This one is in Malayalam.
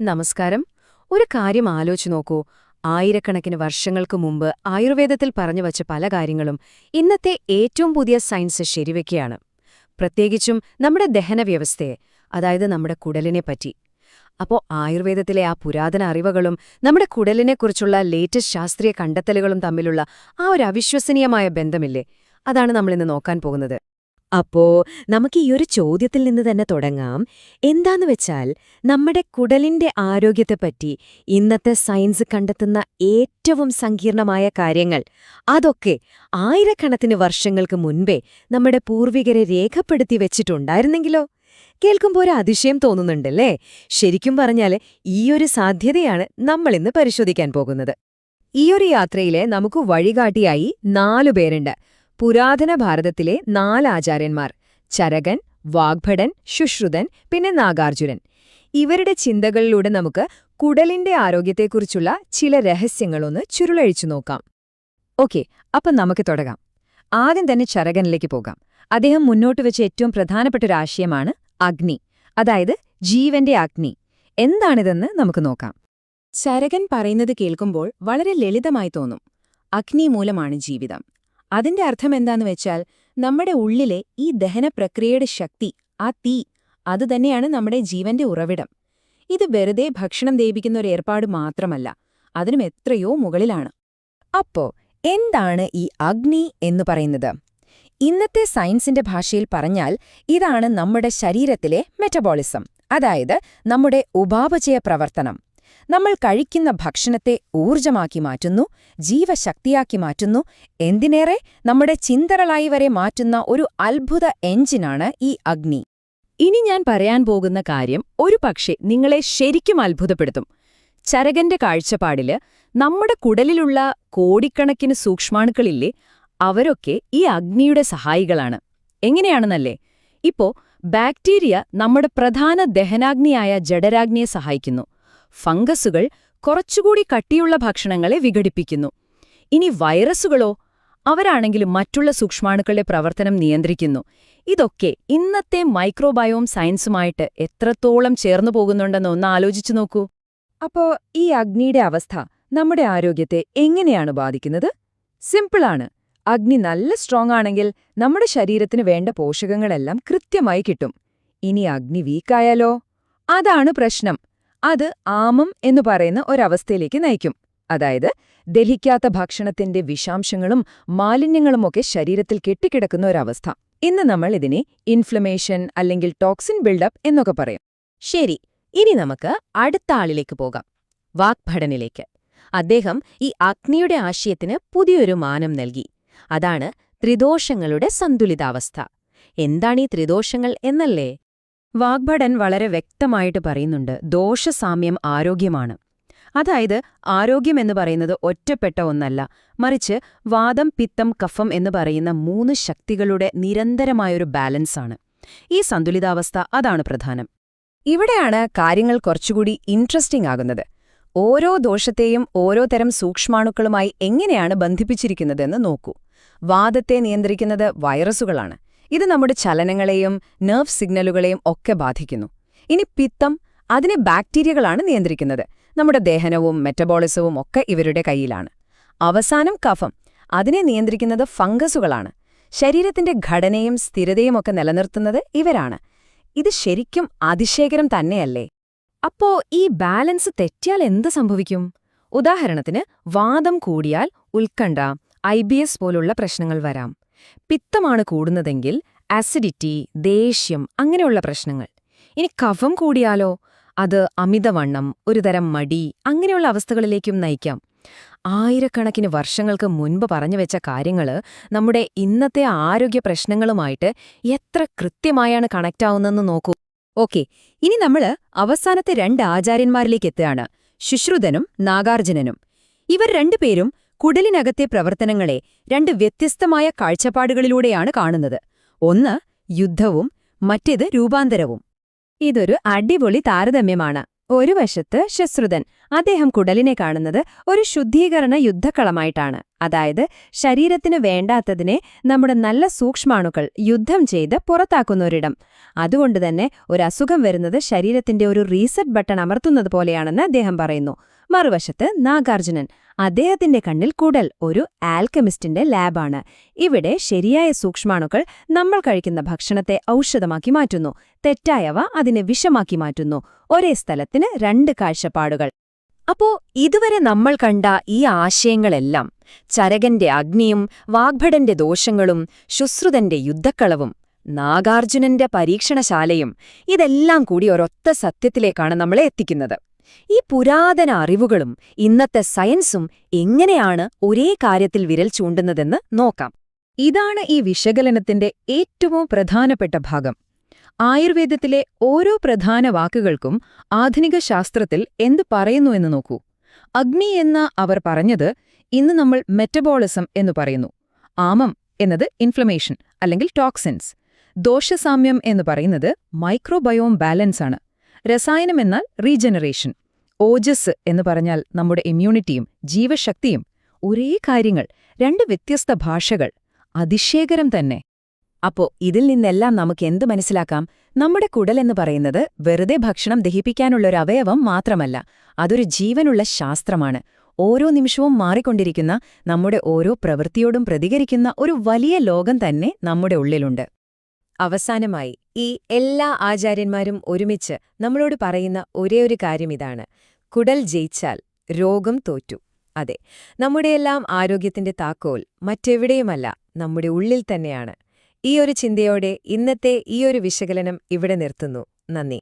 നമസ്കാരം. ഒരു കാര്യം ആലോചിച്ചു നോക്കൂ. ആയിരക്കണക്കിന് വർഷങ്ങൾക്ക് മുമ്പ് ആയുർവേദത്തിൽ പറഞ്ഞുവച്ച പല കാര്യങ്ങളും ഇന്നത്തെ ഏറ്റവും പുതിയ സയൻസ് ശരിവെക്കുകയാണ്. പ്രത്യേകിച്ചും നമ്മുടെ ദഹനവ്യവസ്ഥയെ, അതായത് നമ്മുടെ കുടലിനെപ്പറ്റി. അപ്പോൾ ആയുർവേദത്തിലെ ആ പുരാതന അറിവുകളും നമ്മുടെ കുടലിനെക്കുറിച്ചുള്ള ലേറ്റസ്റ്റ് ശാസ്ത്രീയ കണ്ടെത്തലുകളും തമ്മിലുള്ള ആ ഒരു അവിശ്വസനീയമായ ബന്ധമില്ലേ, അതാണ് നമ്മളിന്ന് നോക്കാൻ പോകുന്നത്. അപ്പോ നമുക്ക് ഈ ഒരു ചോദ്യത്തിൽ നിന്ന് തന്നെ തുടങ്ങാം. എന്താന്ന് വെച്ചാൽ, നമ്മുടെ കുടലിന്റെ ആരോഗ്യത്തെപ്പറ്റി ഇന്നത്തെ സയൻസ് കണ്ടെത്തുന്ന ഏറ്റവും സങ്കീർണമായ കാര്യങ്ങൾ, അതൊക്കെ ആയിരക്കണക്കിന് വർഷങ്ങൾക്ക് മുൻപേ നമ്മുടെ പൂർവികരെ രേഖപ്പെടുത്തി വെച്ചിട്ടുണ്ടായിരുന്നെങ്കിലോ? കേൾക്കുമ്പോൾ ഒരു അതിശയം തോന്നുന്നുണ്ടല്ലേ? ശരിക്കും പറഞ്ഞാൽ ഈയൊരു സാധ്യതയാണ് നമ്മളിന്ന് പരിശോധിക്കാൻ പോകുന്നത്. ഈയൊരു യാത്രയിലെ നമുക്ക് വഴികാട്ടിയായി 4 പേരുണ്ട്. പുരാതന ഭാരതത്തിലെ 4 ആചാര്യന്മാർ: ചരകൻ, വാഗ്ഭടൻ, ശുശ്രുതൻ, പിന്നെ നാഗാർജുനൻ. ഇവരുടെ ചിന്തകളിലൂടെ നമുക്ക് കുടലിന്റെ ആരോഗ്യത്തെക്കുറിച്ചുള്ള ചില രഹസ്യങ്ങളൊന്ന് ചുരുളഴിച്ചു നോക്കാം. ഓക്കെ, അപ്പം നമുക്ക് തുടങ്ങാം. ആദ്യം തന്നെ ചരകനിലേക്ക് പോകാം. അദ്ദേഹം മുന്നോട്ട് വെച്ച ഏറ്റവും പ്രധാനപ്പെട്ട ഒരു ആശയമാണ് അഗ്നി, അതായത് ജീവന്റെ അഗ്നി. എന്താണിതെന്ന് നമുക്ക് നോക്കാം. ചരകൻ പറയുന്നത് കേൾക്കുമ്പോൾ വളരെ ലളിതമായി തോന്നും. അഗ്നി മൂലമാണ് ജീവിതം. അതിന്റെ അർത്ഥം എന്താന്ന് വെച്ചാൽ, നമ്മുടെ ഉള്ളിലെ ഈ ദഹനപ്രക്രിയയുടെ ശക്തി, ആ തീ, അതുതന്നെയാണ് നമ്മുടെ ജീവന്റെ ഉറവിടം. ഇത് വെറുതെ ഭക്ഷണം ദഹിപ്പിക്കുന്ന ഒരു ഏർപ്പാട് മാത്രമല്ല, അതിനും എത്രയോ മുകളിലാണ്. അപ്പോ എന്താണ് ഈ അഗ്നി എന്ന് പറയുന്നത്? ഇന്നത്തെ സയൻസിന്റെ ഭാഷയിൽ പറഞ്ഞാൽ, ഇതാണ് നമ്മുടെ ശരീരത്തിലെ മെറ്റബോളിസം, അതായത് നമ്മുടെ ഉപാപചയ പ്രവർത്തനം. നമ്മൾ കഴിക്കുന്ന ഭക്ഷണത്തെ ഊർജമാക്കി മാറ്റുന്നു, ജീവശക്തിയാക്കി മാറ്റുന്നു, എന്തിനേറെ നമ്മുടെ ചിന്തകളായി വരെ മാറ്റുന്ന ഒരു അത്ഭുത എഞ്ചിനാണ് ഈ അഗ്നി. ഇനി ഞാൻ പറയാൻ പോകുന്ന കാര്യം ഒരുപക്ഷെ നിങ്ങളെ ശരിക്കും അത്ഭുതപ്പെടുത്തും. ചരകന്റെ കാഴ്ചപ്പാടില് നമ്മുടെ കുടലിലുള്ള കോടിക്കണക്കിന് സൂക്ഷ്മാണുക്കളില്ലേ, അവരൊക്കെ ഈ അഗ്നിയുടെ സഹായികളാണ്. എങ്ങനെയാണെന്നല്ലേ? ഇപ്പോ ബാക്ടീരിയ നമ്മുടെ പ്രധാന ദഹനാഗ്നിയായ ജഠരാഗ്നിയെ സഹായിക്കുന്നു. ഫംഗസുകൾ കുറച്ചുകൂടി കട്ടിയുള്ള ഭക്ഷണങ്ങളെ വിഘടിപ്പിക്കുന്നു. ഇനി വൈറസുകളോ? അവരാണെങ്കിലും മറ്റുള്ള സൂക്ഷ്മാണുക്കളുടെ പ്രവർത്തനം നിയന്ത്രിക്കുന്നു. ഇതൊക്കെ ഇന്നത്തെ മൈക്രോബയോം സയൻസുമായിട്ട് എത്രത്തോളം ചേർന്നു പോകുന്നുണ്ടെന്ന് ഒന്ന് ആലോചിച്ചു നോക്കൂ. അപ്പോ ഈ അഗ്നിയുടെ അവസ്ഥ നമ്മുടെ ആരോഗ്യത്തെ എങ്ങനെയാണ് ബാധിക്കുന്നത്? സിമ്പിളാണ്. അഗ്നി നല്ല സ്ട്രോങ് ആണെങ്കിൽ നമ്മുടെ ശരീരത്തിന് വേണ്ട പോഷകങ്ങളെല്ലാം കൃത്യമായി കിട്ടും. ഇനി അഗ്നി വീക്കായാലോ? അതാണ് പ്രശ്നം. അത് ആമം എന്ന് പറയുന്ന ഒരവസ്ഥയിലേക്ക് നയിക്കും. അതായത് ദഹിക്കാത്ത ഭക്ഷണത്തിന്റെ വിഷാംശങ്ങളും മാലിന്യങ്ങളുമൊക്കെ ശരീരത്തിൽ കെട്ടിക്കിടക്കുന്ന ഒരവസ്ഥ. ഇന്ന് നമ്മൾ ഇതിനെ ഇൻഫ്ലമേഷൻ അല്ലെങ്കിൽ ടോക്സിൻ ബിൽഡപ്പ് എന്നൊക്കെ പറയും. ശരി, ഇനി നമുക്ക് അടുത്ത ആളിലേക്ക് പോകാം, വാഗ്ഭടനിലേക്ക്. അദ്ദേഹം ഈ അഗ്നിയുടെ ആശയത്തിന് പുതിയൊരു മാനം നൽകി. അതാണ് ത്രിദോഷങ്ങളുടെ സന്തുലിതാവസ്ഥ. എന്താണീ ത്രിദോഷങ്ങൾ എന്നല്ലേ? വാഗ്ഭടൻ വളരെ വ്യക്തമായിട്ട് പറയുന്നുണ്ട്, ദോഷസാമ്യം ആരോഗ്യമാണ്. അതായത് ആരോഗ്യമെന്ന് പറയുന്നത് ഒറ്റപ്പെട്ട ഒന്നല്ല, മറിച്ച് വാദം, പിത്തം, കഫം എന്ന് പറയുന്ന 3 ശക്തികളുടെ നിരന്തരമായൊരു ബാലൻസാണ്. ഈ സന്തുലിതാവസ്ഥ അതാണ് പ്രധാനം. ഇവിടെയാണ് കാര്യങ്ങൾ കുറച്ചുകൂടി ഇൻട്രസ്റ്റിംഗ് ആകുന്നത്. ഓരോ ദോഷത്തെയും ഓരോ തരം സൂക്ഷ്മാണുക്കളുമായി എങ്ങനെയാണ് ബന്ധിപ്പിച്ചിരിക്കുന്നതെന്ന് നോക്കൂ. വാദത്തെ നിയന്ത്രിക്കുന്നത് വൈറസുകളാണ്. ഇത് നമ്മുടെ ചലനങ്ങളെയും നെർവ് സിഗ്നലുകളെയും ഒക്കെ ബാധിക്കുന്നു. ഇനി പിത്തം, അതിനെ ബാക്ടീരിയകളാണ് നിയന്ത്രിക്കുന്നത്. നമ്മുടെ ദഹനവും മെറ്റബോളിസവും ഒക്കെ ഇവരുടെ കയ്യിലാണ്. അവസാനം കഫം, അതിനെ നിയന്ത്രിക്കുന്നത് ഫംഗസുകളാണ്. ശരീരത്തിന്റെ ഘടനയും സ്ഥിരതയും ഒക്കെ നിലനിർത്തുന്നത് ഇവരാണ്. ഇത് ശരിക്കും അതിശയകരം തന്നെയല്ലേ? അപ്പോ ഈ ബാലൻസ് തെറ്റിയാൽ എന്ത് സംഭവിക്കും? ഉദാഹരണത്തിന്, വാദം കൂടിയാൽ ഉത്കണ്ഠ, IBS പോലുള്ള പ്രശ്നങ്ങൾ വരാം. പിത്തമാണ് കൂടുന്നതെങ്കിൽ ആസിഡിറ്റി, ദേഷ്യം, അങ്ങനെയുള്ള പ്രശ്നങ്ങൾ. ഇനി കഫം കൂടിയാലോ? അത് അമിതവണ്ണം, ഒരുതരം മടി, അങ്ങനെയുള്ള അവസ്ഥകളിലേക്കും നയിക്കാം. ആയിരക്കണക്കിന് വർഷങ്ങൾക്ക് മുൻപ് പറഞ്ഞുവെച്ച കാര്യങ്ങള് നമ്മുടെ ഇന്നത്തെ ആരോഗ്യ പ്രശ്നങ്ങളുമായിട്ട് എത്ര കൃത്യമായാണ് കണക്റ്റ് ആവുന്നതെന്ന് നോക്കൂ. ഓക്കെ, ഇനി നമ്മള് അവസാനത്തെ 2 ആചാര്യന്മാരിലേക്ക് എത്തുകയാണ്, ശുശ്രുതനും നാഗാർജുനനും. ഇവർ രണ്ടുപേരും കുടലിനകത്തെ പ്രവർത്തനങ്ങളെ 2 വ്യത്യസ്തമായ കാഴ്ചപ്പാടുകളിലൂടെയാണ് കാണുന്നത്. ഒന്ന് യുദ്ധവും മറ്റേത് രൂപാന്തരവും. ഇതൊരു അടിപൊളി താരതമ്യമാണ്. ഒരു വശത്ത് ശുശ്രുതൻ. അദ്ദേഹം കുടലിനെ കാണുന്നത് ഒരു ശുദ്ധീകരണ യുദ്ധക്കളമായിട്ടാണ്. അതായത് ശരീരത്തിന് വേണ്ടാത്തതിനെ നമ്മുടെ നല്ല സൂക്ഷ്മാണുക്കൾ യുദ്ധം ചെയ്ത് പുറത്താക്കുന്നൊരിടം. അതുകൊണ്ടുതന്നെ ഒരു അസുഖം വരുന്നത് ശരീരത്തിന്റെ ഒരു റീസെറ്റ് ബട്ടൺ അമർത്തുന്നത് പോലെയാണെന്ന് അദ്ദേഹം പറയുന്നു. മറുവശത്ത് നാഗാർജുനൻ. അദ്ദേഹത്തിന്റെ കണ്ണിൽ കുടൽ ഒരു ആൽക്കമിസ്റ്റിന്റെ ലാബാണ്. ഇവിടെ ശരിയായ സൂക്ഷ്മാണുക്കൾ നമ്മൾ കഴിക്കുന്ന ഭക്ഷണത്തെ ഔഷധമാക്കി മാറ്റുന്നു, തെറ്റായവ അതിനെ വിഷമാക്കി മാറ്റുന്നു. ഒരേ സ്ഥലത്തിന് രണ്ട് കാഴ്ചപ്പാടുകൾ. അപ്പോ ഇതുവരെ നമ്മൾ കണ്ട ഈ ആശയങ്ങളെല്ലാം, ചരകന്റെ അഗ്നിയും വാഗ്ഭടന്റെ ദോഷങ്ങളും ശുശ്രുതന്റെ യുദ്ധക്കളവും നാഗാർജുനന്റെ പരീക്ഷണശാലയും, ഇതെല്ലാം കൂടി ഒരൊറ്റ സത്യത്തിലേക്കാണ് നമ്മളെ എത്തിക്കുന്നത്. ഈ പുരാതന അറിവുകളും ഇന്നത്തെ സയൻസും എങ്ങനെയാണ് ഒരേ കാര്യത്തിൽ വിരൽ ചൂണ്ടുന്നതെന്ന് നോക്കാം. ഇതാണ് ഈ വിശകലനത്തിന്റെ ഏറ്റവും പ്രധാനപ്പെട്ട ഭാഗം. ആയുർവേദത്തിലെ ഓരോ പ്രധാന വാക്കുകൾക്കും ആധുനിക ശാസ്ത്രത്തിൽ എന്തു പറയുന്നു എന്ന് നോക്കൂ. അഗ്നി എന്ന അവർ പറഞ്ഞത് ഇന്ന് നമ്മൾ മെറ്റബോളിസം എന്നു പറയുന്നു. ആമം എന്നത് ഇൻഫ്ലമേഷൻ അല്ലെങ്കിൽ ടോക്സിൻസ്. ദോഷസാമ്യം എന്ന് പറയുന്നത് മൈക്രോബയോം ബാലൻസ് ആണ്. രസായനം എന്നാൽ റീജനറേഷൻ. ഓജസ് എന്ന് പറഞ്ഞാൽ നമ്മുടെ ഇമ്മ്യൂണിറ്റിയും ജീവശക്തിയും. ഒരേ കാര്യങ്ങൾ, രണ്ട് വ്യത്യസ്ത ഭാഷകൾ. അതിശയകരം തന്നെ. അപ്പോ ഇതിൽ നിന്നെല്ലാം നമുക്ക് എന്ത് മനസ്സിലാക്കാം? നമ്മുടെ കുടലെന്ന് പറയുന്നത് വെറുതെ ഭക്ഷണം ദഹിപ്പിക്കാനുള്ളൊരു അവയവം മാത്രമല്ല, അതൊരു ജീവനുള്ള ശാസ്ത്രമാണ്. ഓരോ നിമിഷവും മാറിക്കൊണ്ടിരിക്കുന്ന, നമ്മുടെ ഓരോ പ്രവൃത്തിയോടും പ്രതികരിക്കുന്ന ഒരു വലിയ ലോകം തന്നെ നമ്മുടെ ഉള്ളിലുണ്ട്. അവസാനമായി ഈ എല്ലാ ആചാര്യന്മാരും ഒരുമിച്ച് നമ്മളോട് പറയുന്ന ഒരേയൊരു കാര്യം ഇതാണ്: കുടൽ ജയിച്ചാൽ രോഗം തോറ്റു. അതെ, നമ്മുടെയെല്ലാം ആരോഗ്യത്തിന്റെ താക്കോൽ മറ്റെവിടെയുമല്ല, നമ്മുടെ ഉള്ളിൽ തന്നെയാണ്. ഈ ഒരു ചിന്തയോടെ ഇന്നത്തെ ഈ ഒരു വിശകലനം ഇവിടെ നിർത്തുന്നു. നന്ദി.